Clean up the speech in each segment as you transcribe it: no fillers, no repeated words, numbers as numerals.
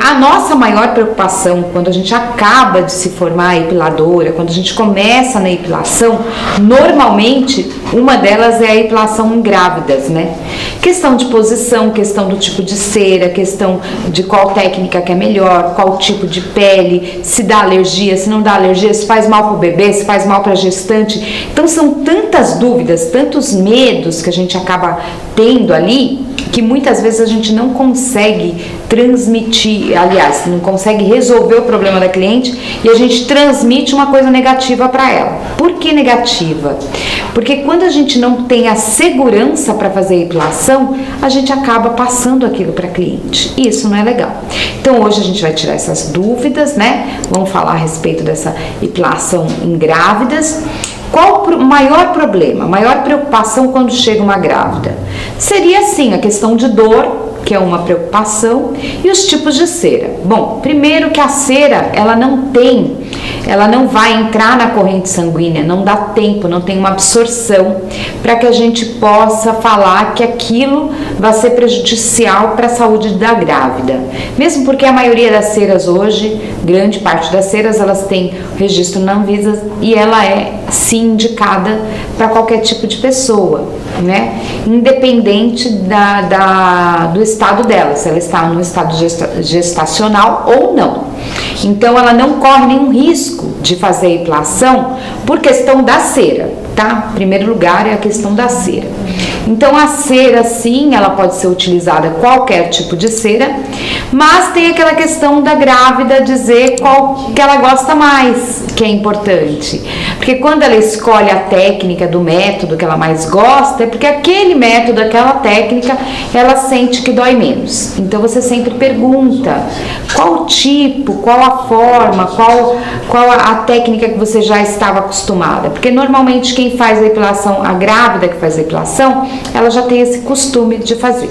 A nossa maior preocupação quando a gente acaba de se formar epiladora, quando a gente começa na epilação, normalmente uma delas é a epilação em grávidas, né? Questão de posição, questão do tipo de cera, questão de qual técnica que é melhor, qual tipo de pele, se dá alergia, se não dá alergia, se faz mal para o bebê, se faz mal para a gestante. Então são tantas dúvidas, tantos medos que a gente acaba tendo ali, que muitas vezes a gente não consegue transmitir, aliás, não consegue resolver o problema da cliente e a gente transmite uma coisa negativa para ela. Por que negativa? Porque quando a gente não tem a segurança para fazer a epilação, a gente acaba passando aquilo para a cliente. E isso não é legal. Então hoje a gente vai tirar essas dúvidas, né? Vamos falar a respeito dessa epilação em grávidas. Qual o maior problema, a maior preocupação quando chega uma grávida? Seria sim a questão de dor, que é uma preocupação, e os tipos de cera. Bom, primeiro que a cera, ela não vai entrar na corrente sanguínea, não dá tempo, não tem uma absorção para que a gente possa falar que aquilo vai ser prejudicial para a saúde da grávida. Mesmo porque a maioria das ceras hoje, grande parte das ceras, elas têm registro na Anvisa e ela é sim indicada para qualquer tipo de pessoa, né? Independente do estado dela, se ela está no estado gestacional ou não. Então ela não corre nenhum risco de fazer a epilação por questão da cera, tá? Em primeiro lugar é a questão da cera. Então a cera sim, ela pode ser utilizada qualquer tipo de cera, mas tem aquela questão da grávida dizer qual que ela gosta mais, que é importante. Porque quando ela escolhe a técnica do método que ela mais gosta, é porque aquele método, aquela técnica, ela sente que dói menos. Então você sempre pergunta qual tipo, qual a forma, qual a técnica que você já estava acostumada. Porque normalmente quem faz a epilação, a grávida que faz a epilação, ela já tem esse costume de fazer.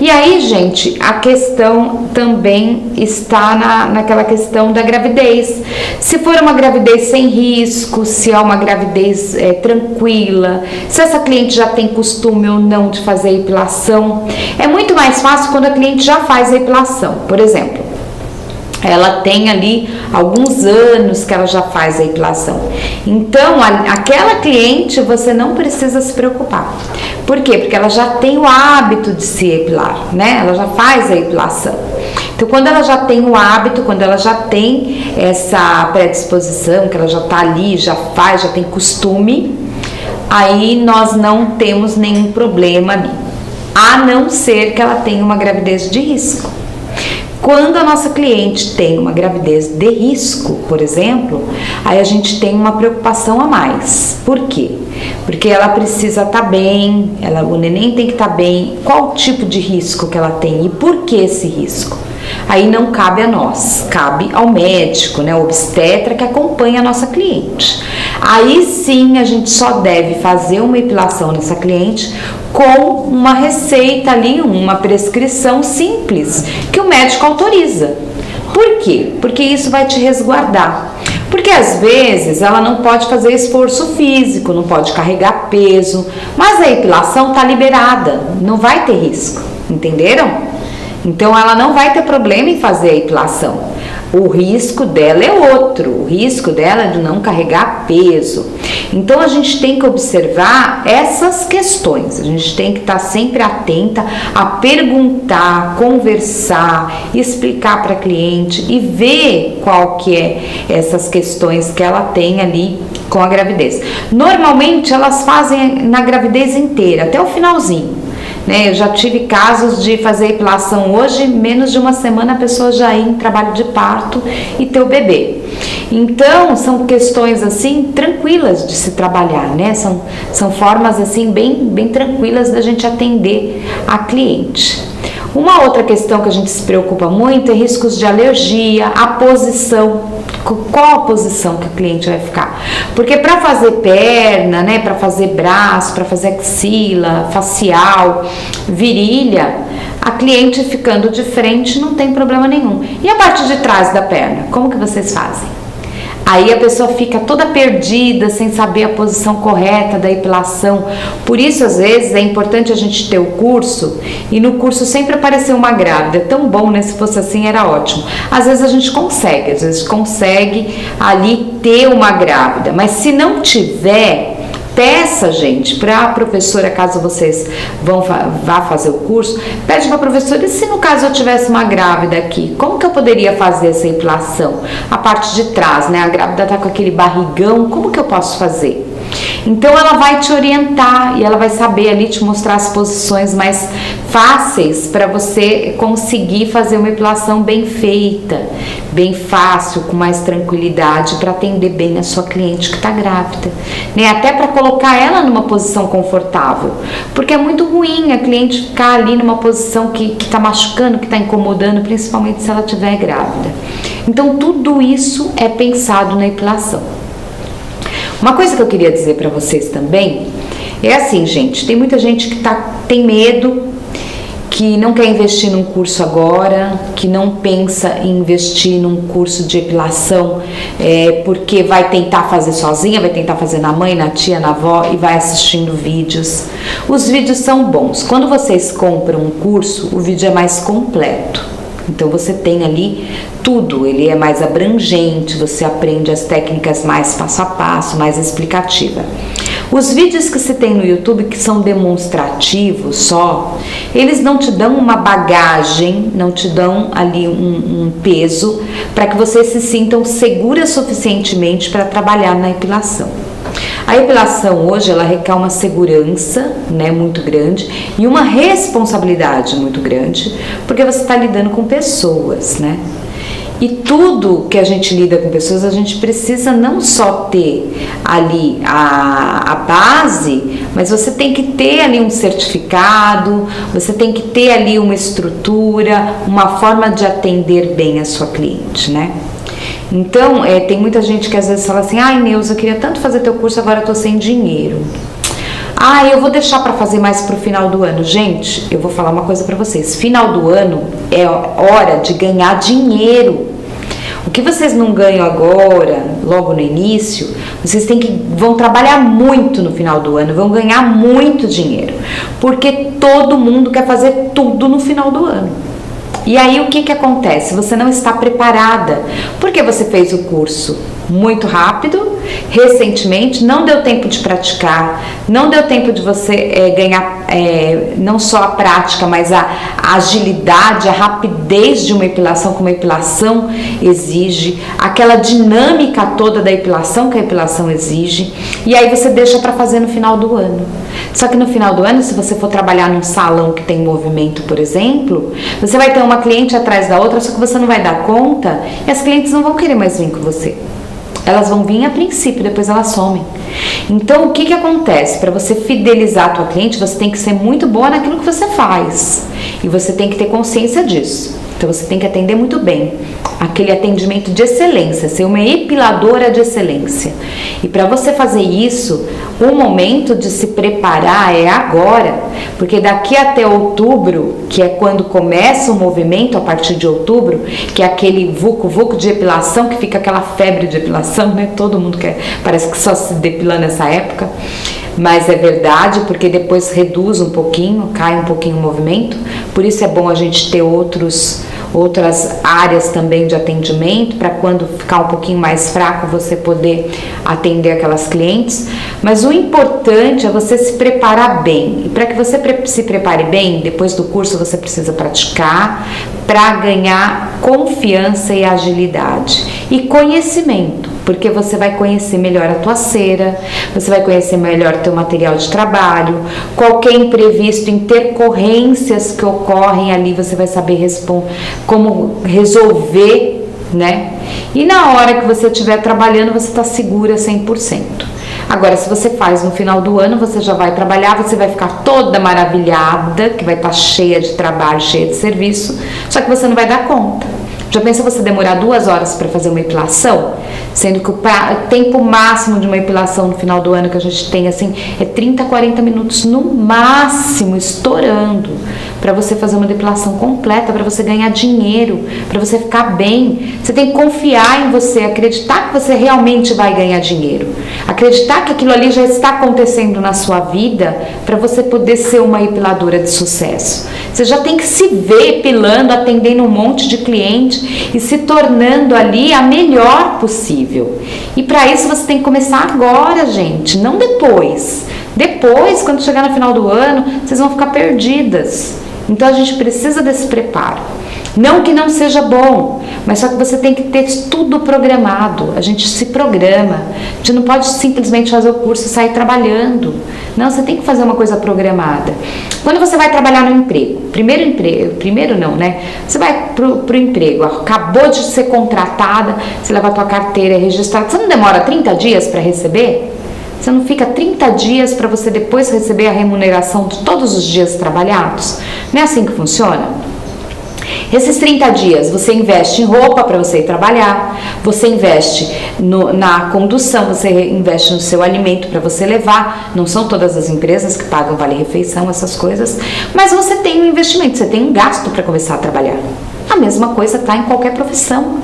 E aí, gente, a questão também está naquela questão da gravidez. Se for uma gravidez sem risco, se é uma gravidez tranquila, se essa cliente já tem costume ou não de fazer a epilação. É muito mais fácil quando a cliente já faz a epilação. Por exemplo, ela tem ali alguns anos que ela já faz a epilação. Então, aquela cliente você não precisa se preocupar. Por quê? Porque ela já tem o hábito de se epilar, né? Ela já faz a epilação. Então, quando ela já tem o hábito, quando ela já tem essa predisposição, que ela já tá ali, já faz, já tem costume, aí nós não temos nenhum problema ali. A não ser que ela tenha uma gravidez de risco. Quando a nossa cliente tem uma gravidez de risco, por exemplo, aí a gente tem uma preocupação a mais. Por quê? Porque ela precisa estar bem, o neném tem que estar bem. Qual tipo de risco que ela tem e por que esse risco? Aí não cabe a nós, cabe ao médico, né, o obstetra que acompanha a nossa cliente. Aí sim a gente só deve fazer uma epilação nessa cliente com uma receita ali, uma prescrição simples que o médico autoriza. Por quê? Porque isso vai te resguardar. Porque às vezes ela não pode fazer esforço físico, não pode carregar peso, mas a epilação está liberada, não vai ter risco, entenderam? Então ela não vai ter problema em fazer a epilação. O risco dela é outro, o risco dela é de não carregar peso. Então a gente tem que observar essas questões, a gente tem que estar sempre atenta a perguntar, conversar, explicar para a cliente e ver qual que é essas questões que ela tem ali com a gravidez. Normalmente elas fazem na gravidez inteira, até o finalzinho. Eu já tive casos de fazer epilação hoje, menos de uma semana a pessoa já ir em trabalho de parto e ter o bebê. Então, são questões assim tranquilas de se trabalhar, né? São formas assim bem tranquilas da gente atender a cliente. Uma outra questão que a gente se preocupa muito é riscos de alergia, a posição. Qual a posição que o cliente vai ficar? Porque para fazer perna, né, para fazer braço, para fazer axila, facial, virilha, a cliente ficando de frente não tem problema nenhum. E a parte de trás da perna, como que vocês fazem? Aí a pessoa fica toda perdida, sem saber a posição correta da epilação. Por isso, às vezes, é importante a gente ter o curso e no curso sempre aparecer uma grávida. É tão bom, né? Se fosse assim, era ótimo. Às vezes a gente consegue ali ter uma grávida, mas se não tiver, peça, gente, para a professora, caso vocês vá fazer o curso, pede para a professora, e se no caso eu tivesse uma grávida aqui, como que eu poderia fazer essa epilação? A parte de trás, né? A grávida tá com aquele barrigão, como que eu posso fazer? Então ela vai te orientar e ela vai saber ali te mostrar as posições mais fáceis para você conseguir fazer uma epilação bem feita, bem fácil, com mais tranquilidade, para atender bem a sua cliente que está grávida, né? Até para colocar ela numa posição confortável, porque é muito ruim a cliente ficar ali numa posição que está machucando, que está incomodando, principalmente se ela estiver grávida. Então tudo isso é pensado na epilação. Uma coisa que eu queria dizer para vocês também é assim, gente, tem muita gente que tem medo, que não quer investir num curso agora, que não pensa em investir num curso de epilação, porque vai tentar fazer sozinha, vai tentar fazer na mãe, na tia, na avó e vai assistindo vídeos. Os vídeos são bons. Quando vocês compram um curso, o vídeo é mais completo. Então você tem ali tudo, ele é mais abrangente, você aprende as técnicas mais passo a passo, mais explicativa. Os vídeos que se tem no YouTube, que são demonstrativos só, eles não te dão uma bagagem, não te dão ali um peso para que vocês se sintam seguras suficientemente para trabalhar na epilação. A epilação hoje, ela requer uma segurança, né, muito grande e uma responsabilidade muito grande, porque você está lidando com pessoas, né? E tudo que a gente lida com pessoas, a gente precisa não só ter ali a base, mas você tem que ter ali um certificado, você tem que ter ali uma estrutura, uma forma de atender bem a sua cliente, né? Então, tem muita gente que às vezes fala assim, ai Neuza, eu queria tanto fazer teu curso, agora eu tô sem dinheiro. Ah, eu vou deixar para fazer mais pro final do ano. Gente, eu vou falar uma coisa para vocês. Final do ano é hora de ganhar dinheiro. O que vocês não ganham agora, logo no início, vocês vão trabalhar muito no final do ano, vão ganhar muito dinheiro. Porque todo mundo quer fazer tudo no final do ano. E aí o que acontece? Você não está preparada, porque você fez o curso muito rápido, recentemente, não deu tempo de praticar, não deu tempo de você ganhar não só a prática, mas a agilidade, a rapidez de uma epilação, como a epilação exige, aquela dinâmica toda da epilação que a epilação exige, e aí você deixa para fazer no final do ano. Só que no final do ano, se você for trabalhar num salão que tem movimento, por exemplo, você vai ter uma cliente atrás da outra, só que você não vai dar conta e as clientes não vão querer mais vir com você. Elas vão vir a princípio, depois elas somem. Então, o que acontece? Para você fidelizar a tua cliente, você tem que ser muito boa naquilo que você faz. E você tem que ter consciência disso. Então, você tem que atender muito bem. Aquele atendimento de excelência, ser uma epiladora de excelência. E para você fazer isso, o momento de se preparar é agora. Porque daqui até outubro, que é quando começa o movimento, a partir de outubro, que é aquele vucu-vucu de epilação, que fica aquela febre de epilação, né? Todo mundo quer, parece que só se depila nessa época. Mas é verdade, porque depois reduz um pouquinho, cai um pouquinho o movimento. Por isso é bom a gente ter outras áreas também de atendimento, para quando ficar um pouquinho mais fraco você poder atender aquelas clientes. Mas o importante é você se preparar bem. E para que você se prepare bem, depois do curso você precisa praticar para ganhar confiança e agilidade. E conhecimento, porque você vai conhecer melhor a tua cera, você vai conhecer melhor o teu material de trabalho, qualquer imprevisto, intercorrências que ocorrem ali, você vai saber como resolver, né? E na hora que você estiver trabalhando, você está segura 100%. Agora, se você faz no final do ano, você já vai trabalhar, você vai ficar toda maravilhada, que vai estar cheia de trabalho, cheia de serviço, só que você não vai dar conta. Já pensa você demorar 2 horas para fazer uma epilação? Sendo que o tempo máximo de uma epilação no final do ano que a gente tem, assim, é 30, 40 minutos no máximo, estourando. para você fazer uma depilação completa, para você ganhar dinheiro, para você ficar bem. Você tem que confiar em você, acreditar que você realmente vai ganhar dinheiro, acreditar que aquilo ali já está acontecendo na sua vida para você poder ser uma epiladora de sucesso. Você já tem que se ver epilando, atendendo um monte de cliente e se tornando ali a melhor possível. E para isso você tem que começar agora, gente, não depois. Depois, quando chegar no final do ano, vocês vão ficar perdidas. Então a gente precisa desse preparo. Não que não seja bom, mas só que você tem que ter tudo programado. A gente se programa. A gente não pode simplesmente fazer o curso e sair trabalhando. Não, você tem que fazer uma coisa programada. Quando você vai trabalhar no emprego, primeiro não, né? Você vai pro emprego, acabou de ser contratada, você leva a tua carteira registrada, você não demora 30 dias para receber? Você não fica 30 dias para você depois receber a remuneração de todos os dias trabalhados? Não é assim que funciona? Esses 30 dias você investe em roupa para você ir trabalhar, você investe na condução, você investe no seu alimento para você levar. Não são todas as empresas que pagam vale-refeição, essas coisas, mas você tem um investimento, você tem um gasto para começar a trabalhar. A mesma coisa está em qualquer profissão,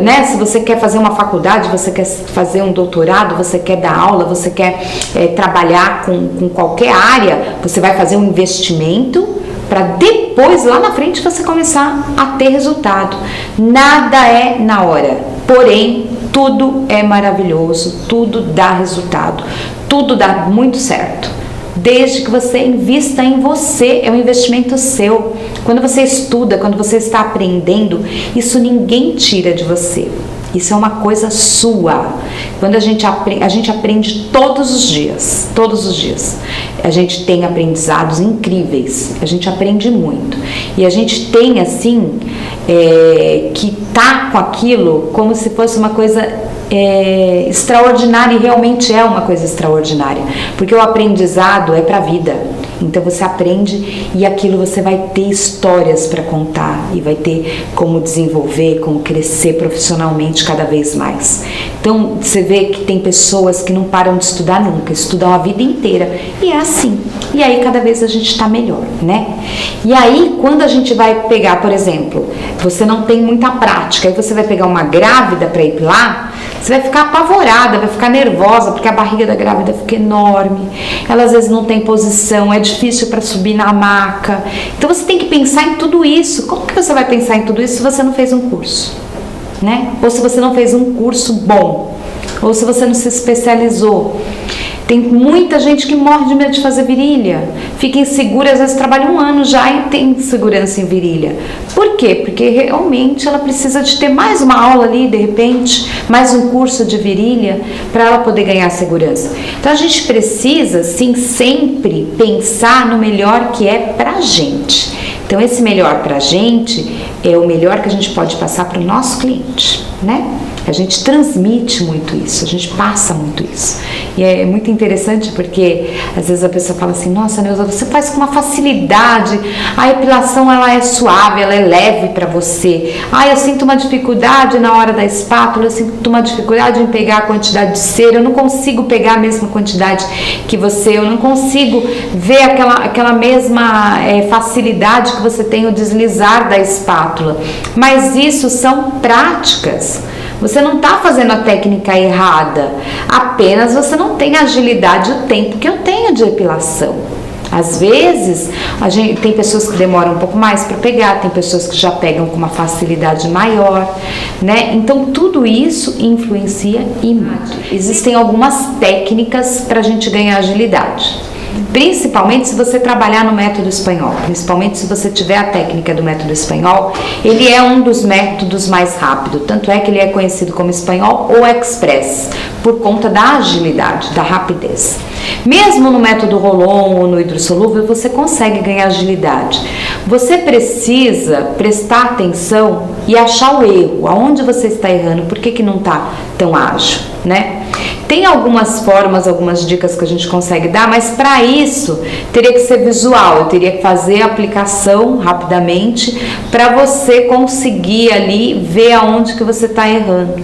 né? Se você quer fazer uma faculdade, você quer fazer um doutorado, você quer dar aula, você quer trabalhar com qualquer área, você vai fazer um investimento para depois, lá na frente, você começar a ter resultado. Nada é na hora, porém, tudo é maravilhoso, tudo dá resultado, tudo dá muito certo. Desde que você invista em você, é um investimento seu. Quando você estuda, quando você está aprendendo, isso ninguém tira de você. Isso é uma coisa sua. Quando a gente aprende todos os dias, a gente tem aprendizados incríveis, a gente aprende muito. E a gente tem, assim, que tá com aquilo como se fosse uma coisa extraordinária, e realmente é uma coisa extraordinária, porque o aprendizado é para a vida. Então você aprende e aquilo você vai ter histórias para contar e vai ter como desenvolver, como crescer profissionalmente cada vez mais. Então você vê que tem pessoas que não param de estudar nunca, estudam a vida inteira, e é assim. E aí cada vez a gente está melhor, né? E aí quando a gente vai pegar, por exemplo, você não tem muita prática, aí você vai pegar uma grávida para epilar, você vai ficar apavorada, vai ficar nervosa, porque a barriga da grávida fica enorme, ela às vezes não tem posição, é difícil para subir na maca. Então você tem que pensar em tudo isso. Como que você vai pensar em tudo isso se você não fez um curso, né? Ou se você não fez um curso bom, ou se você não se especializou. Tem muita gente que morre de medo de fazer virilha, fica insegura, às vezes trabalha um ano já e tem segurança em virilha. Por quê? Porque realmente ela precisa de ter mais uma aula ali, de repente, mais um curso de virilha, para ela poder ganhar segurança. Então a gente precisa, sim, sempre pensar no melhor que é pra gente. Então esse melhor pra gente é o melhor que a gente pode passar para o nosso cliente, né? A gente transmite muito isso, a gente passa muito isso. E é muito interessante porque às vezes a pessoa fala assim: nossa, Neuza, você faz com uma facilidade, a epilação ela é suave, ela é leve para você. Eu sinto uma dificuldade na hora da espátula, eu sinto uma dificuldade em pegar a quantidade de cera, eu não consigo pegar a mesma quantidade que você, eu não consigo ver aquela mesma facilidade que você tem o deslizar da espátula. Mas isso são práticas. Você não está fazendo a técnica errada, apenas você não tem a agilidade e o tempo que eu tenho de epilação. Às vezes, tem pessoas que demoram um pouco mais para pegar, tem pessoas que já pegam com uma facilidade maior, né? Então, tudo isso influencia e muito. Existem algumas técnicas para a gente ganhar agilidade. Principalmente se você trabalhar no método espanhol, principalmente se você tiver a técnica do método espanhol, ele é um dos métodos mais rápidos, tanto é que ele é conhecido como espanhol ou express, por conta da agilidade, da rapidez. Mesmo no método Rolon ou no hidrossolúvel, você consegue ganhar agilidade. Você precisa prestar atenção e achar o erro, aonde você está errando, por que não está tão ágil, né? Tem algumas formas, algumas dicas que a gente consegue dar, mas para isso teria que ser visual, eu teria que fazer a aplicação rapidamente para você conseguir ali ver aonde que você está errando,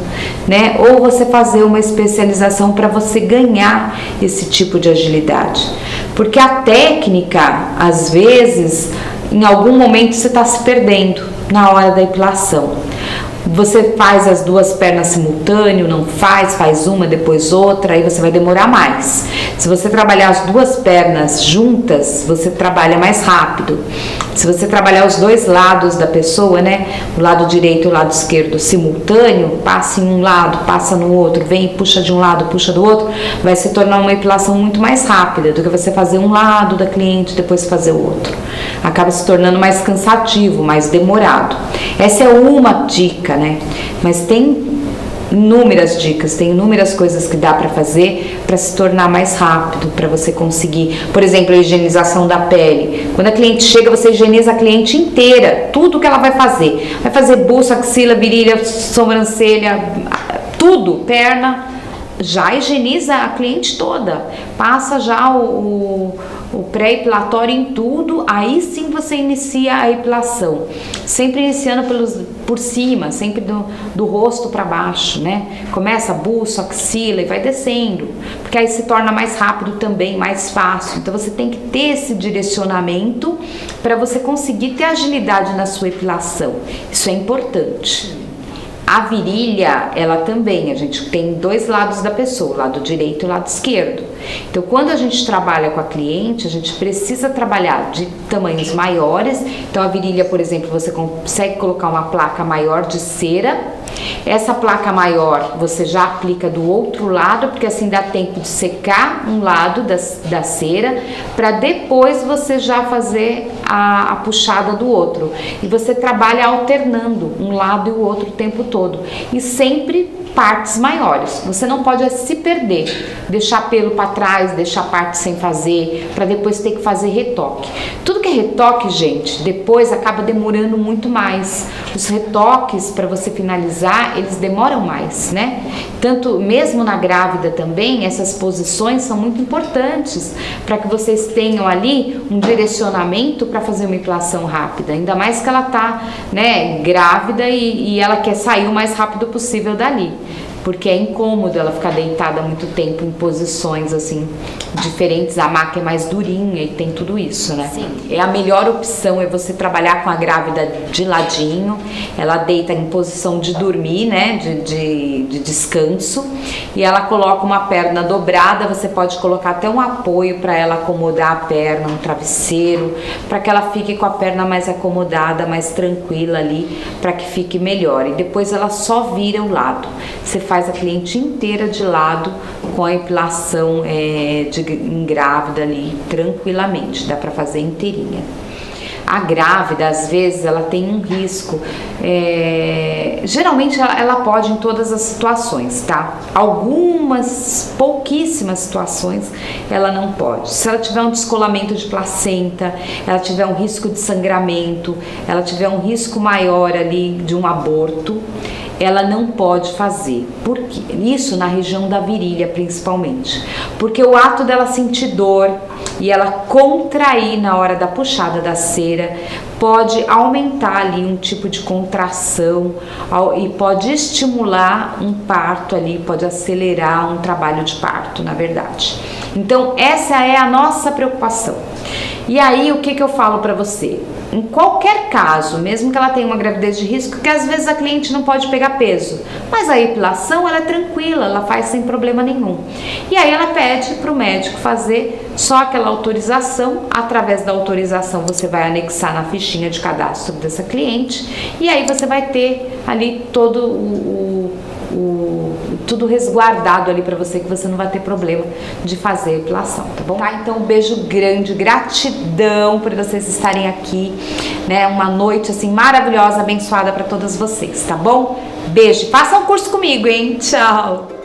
né? Ou você fazer uma especialização para você ganhar esse tipo de agilidade. Porque a técnica, às vezes, em algum momento você está se perdendo na hora da epilação. Você faz as duas pernas simultâneo, não faz uma, depois outra, aí você vai demorar mais. Se você trabalhar as duas pernas juntas, você trabalha mais rápido. Se você trabalhar os dois lados da pessoa, né, o lado direito e o lado esquerdo simultâneo, passa em um lado, passa no outro, vem e puxa de um lado, puxa do outro, vai se tornar uma epilação muito mais rápida do que você fazer um lado da cliente e depois fazer o outro. Acaba se tornando mais cansativo, mais demorado. Essa é uma dica, né? Mas tem inúmeras dicas, tem inúmeras coisas que dá para fazer para se tornar mais rápido, para você conseguir, por exemplo, a higienização da pele. Quando a cliente chega, você higieniza a cliente inteira, tudo que ela vai fazer buço, axila, virilha, sobrancelha, tudo, perna, já higieniza a cliente toda, passa já o pré-epilatório em tudo, aí sim você inicia a epilação, sempre iniciando por cima, sempre do rosto para baixo, né? Começa buço, axila e vai descendo, porque aí se torna mais rápido também, mais fácil. Então você tem que ter esse direcionamento para você conseguir ter agilidade na sua epilação, isso é importante. A virilha, ela também, a gente tem dois lados da pessoa, o lado direito e o lado esquerdo. Então, quando a gente trabalha com a cliente, a gente precisa trabalhar de tamanhos maiores. Então, a virilha, por exemplo, você consegue colocar uma placa maior de cera. Essa placa maior você já aplica do outro lado, porque assim dá tempo de secar um lado da cera, para depois você já fazer a puxada do outro. E você trabalha alternando um lado e o outro o tempo todo. E sempre partes maiores. Você não pode se perder, deixar pelo para trás, deixar parte sem fazer, para depois ter que fazer retoque. Tudo que é retoque, gente, depois acaba demorando muito mais. Os retoques para você finalizar, eles demoram mais, né? Tanto mesmo na grávida também, essas posições são muito importantes para que vocês tenham ali um direcionamento para fazer uma epilação rápida. Ainda mais que ela tá, né, grávida e ela quer sair o mais rápido possível dali. Porque é incômodo ela ficar deitada muito tempo em posições assim diferentes, a maca é mais durinha e tem tudo isso, né? Sim. É a melhor opção é você trabalhar com a grávida de ladinho, ela deita em posição de dormir, né? De descanso, e ela coloca uma perna dobrada, você pode colocar até um apoio para ela acomodar a perna, um travesseiro, para que ela fique com a perna mais acomodada, mais tranquila ali, para que fique melhor. E depois ela só vira o lado. Você faz a cliente inteira de lado com a epilação em grávida ali, tranquilamente, dá para fazer inteirinha. A grávida, às vezes, ela tem um risco, geralmente ela pode em todas as situações, tá? Algumas, pouquíssimas situações, ela não pode. Se ela tiver um descolamento de placenta, ela tiver um risco de sangramento, ela tiver um risco maior ali de um aborto, ela não pode fazer. Por quê? Isso na região da virilha, principalmente. Porque o ato dela sentir dor e ela contrair na hora da puxada da cera pode aumentar ali um tipo de contração e pode estimular um parto ali, pode acelerar um trabalho de parto, na verdade. Então, essa é a nossa preocupação. E aí, o que eu falo para você? Em qualquer caso, mesmo que ela tenha uma gravidez de risco, que às vezes a cliente não pode pegar peso, mas a epilação ela é tranquila, ela faz sem problema nenhum. E aí ela pede para o médico fazer só aquela autorização. Através da autorização você vai anexar na fichinha de cadastro dessa cliente e aí você vai ter ali todo tudo resguardado ali para você, que você não vai ter problema de fazer a epilação, tá bom? Tá, então um beijo grande, gratidão por vocês estarem aqui, né? Uma noite assim maravilhosa, abençoada para todas vocês, tá bom? Beijo, façam um curso comigo, hein? Tchau!